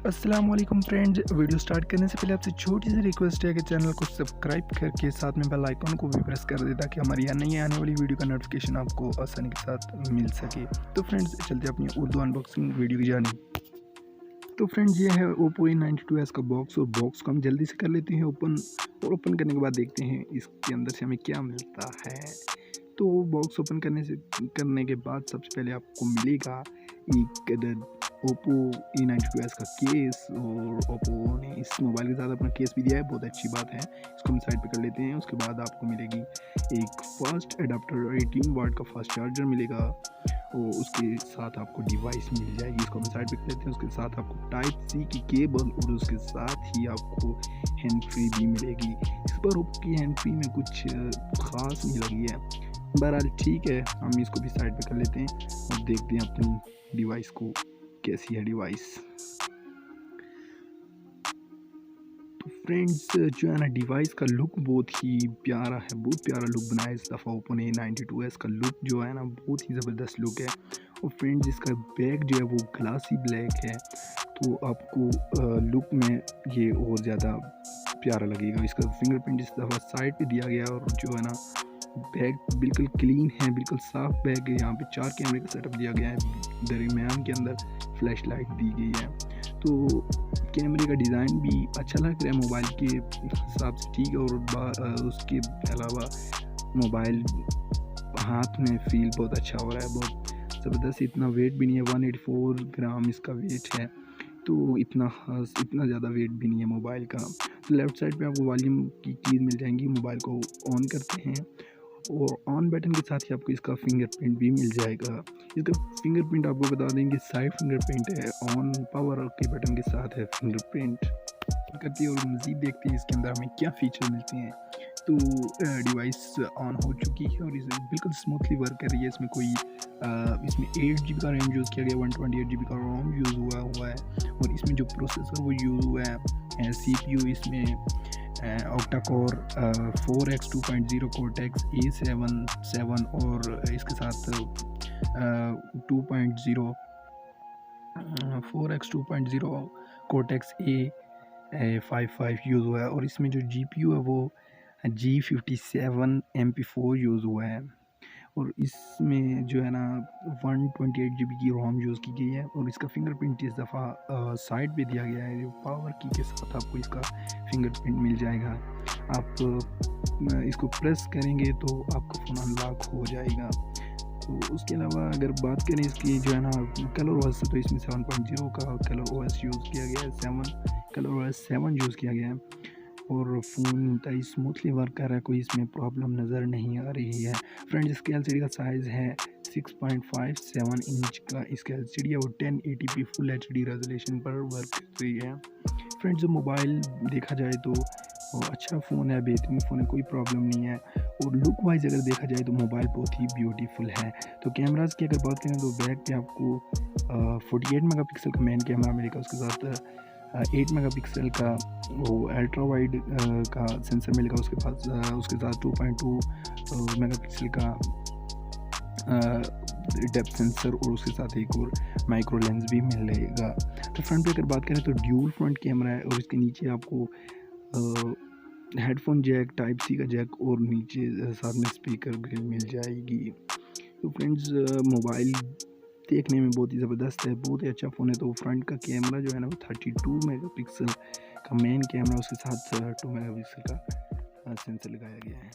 अस्सलाम वालेकुम friends. Video start करने से पहले आपसे छोटी सी रिक्वेस्ट है कि चैनल को सब्सक्राइब करके साथ में बेल आइकन को भी प्रेस कर दे ताकि हमारी नई आने वाली वीडियो का नोटिफिकेशन आपको आसानी के साथ मिल सके। तो फ्रेंड्स चलते अपनी उर्दू अनबॉक्सिंग वीडियो की जानिब। तो फ्रेंड्स ये है Oppo A92s का बॉक्स और बॉक्स को हम जल्दी से कर लेते हैं ओपन। और ओपन करने के बाद देखते हैं इसके अंदर से हमें क्या मिलता है। तो बॉक्स ओपन करने के बाद सबसे पहले आपको मिलेगा एक Oppo A92s का केस। और Oppo ने इस मोबाइल के साथ अपना केस भी दिया है, बहुत अच्छी बात है। इसको हम साइड पे कर लेते हैं। उसके बाद आपको मिलेगी एक फास्ट एडाप्टर 18 वाट का फास्ट चार्जर मिलेगा और उसके साथ आपको डिवाइस मिल जाएगी। इसको हम साइड पे कर लेते हैं। उसके साथ आपको टाइप सी की केबल और उसके साथ ही आपको हैंड फ्री भी मिलेगी। इस पर Oppo की हैंड फ्री में कुछ ख़ास नहीं लगी है, बहरहाल ठीक है, हम इसको भी साइड पे कर लेते हैं और देखते हैं अपनी डिवाइस को कैसी है डिवाइस। तो फ्रेंड्स जो है ना, डिवाइस का लुक बहुत ही प्यारा है, बहुत प्यारा लुक बनाया है इस दफ़ा Oppo ने। 92s का लुक जो है ना बहुत ही ज़बरदस्त लुक है। और फ्रेंड्स इसका बैक जो है वो ग्लासी ब्लैक है, तो आपको लुक में ये और ज़्यादा प्यारा लगेगा। इसका फिंगरप्रिंट इस दफ़ा साइड पे दिया गया और जो है ना बैग बिल्कुल क्लीन है, बिल्कुल साफ बैग है। यहाँ पे 4 कैमरे का सेटअप दिया गया है, दरमियान के अंदर फ्लैश लाइट दी गई है। तो कैमरे का डिज़ाइन भी अच्छा लग रहा है मोबाइल के हिसाब से, ठीक है। और उसके अलावा मोबाइल हाथ में फील बहुत अच्छा हो रहा है, बहुत ज़बरदस्त। इतना वेट भी नहीं है, 184 ग्राम इसका वेट है, तो इतना ज़्यादा वेट भी नहीं है मोबाइल का। तो लेफ़्ट साइड पे आपको वॉल्यूम की चीज़ मिल जाएंगी। मोबाइल को ऑन करते हैं और ऑन बटन के साथ ही आपको इसका फिंगरप्रिंट भी मिल जाएगा। इसका फिंगरप्रिंट आपको बता देंगे साइड फिंगरप्रिंट है, ऑन पावर के बटन के साथ है फिंगरप्रिंट करती है। और मज़ीद देखते हैं इसके अंदर हमें क्या फ़ीचर मिलते हैं। तो डिवाइस ऑन हो चुकी है और इसे बिल्कुल स्मूथली वर्क कर रही है। इसमें 8 GB का रैम यूज़ किया गया, 128 GB का रोम यूज़ हुआ है। और इसमें जो प्रोसेसर वो यूज़ हुआ है CPU इसमें octa core 4x 2.0 cortex A77 और इसके साथ 2.0 4x 2.0 कोर्टेक्स A55 यूज़ हुआ है। और इसमें जो GPU है वो G57 MP4 यूज़ हुआ है। और इसमें जो है ना 128 GB की रोम यूज़ की गई है। और इसका फिंगरप्रिंट इस दफ़ा साइड पे दिया गया है, जो पावर की के साथ आपको इसका फिंगरप्रिंट मिल जाएगा। आप इसको प्रेस करेंगे तो आपका फ़ोन अनलॉक हो जाएगा। तो उसके अलावा अगर बात करें इसकी जो है ना कलर OS, तो इसमें 7.0 का कलर OS यूज़ किया गया है, कलर OS 7 यूज़ किया गया है। और फ़ोन इंतहाई स्मूथली वर्क कर रहा है, कोई इसमें प्रॉब्लम नज़र नहीं आ रही है। फ्रेंड्स इसके LCD का साइज़ है 6.57 इंच का। इसका LCD है वो 1080p फुल HD रेजोल्यूशन पर वर्क कर रही है। फ्रेंड्स जो मोबाइल देखा जाए तो अच्छा फ़ोन है, बेहतरीन फ़ोन है, कोई प्रॉब्लम नहीं है। और लुक वाइज अगर देखा जाए तो मोबाइल बहुत ही ब्यूटीफुल है। तो कैमराज़ की अगर बात करें तो बैक पे आपको 48 मेगापिक्सल का मेन कैमरा मिलेगा, उसके साथ 8 मेगापिक्सल का वो अल्ट्रा वाइड का सेंसर मिलेगा, उसके साथ 2.2 मेगापिक्सल का डेप्थ सेंसर और उसके साथ एक और माइक्रो लेंस भी मिलेगा। तो फ्रंट पे अगर बात करें तो ड्यूल फ्रंट कैमरा है और इसके नीचे आपको हेडफोन जैक, टाइप सी का जैक और नीचे साथ में स्पीकर ग्रिल मिल जाएगी। तो फ्रेंड्स मोबाइल देखने में बहुत ही ज़बरदस्त है, बहुत ही अच्छा फ़ोन है। तो फ्रंट का कैमरा जो है ना वो 32 मेगापिक्सल का मेन कैमरा, उसके साथ 2 मेगापिक्सल का सेंसर लगाया गया है।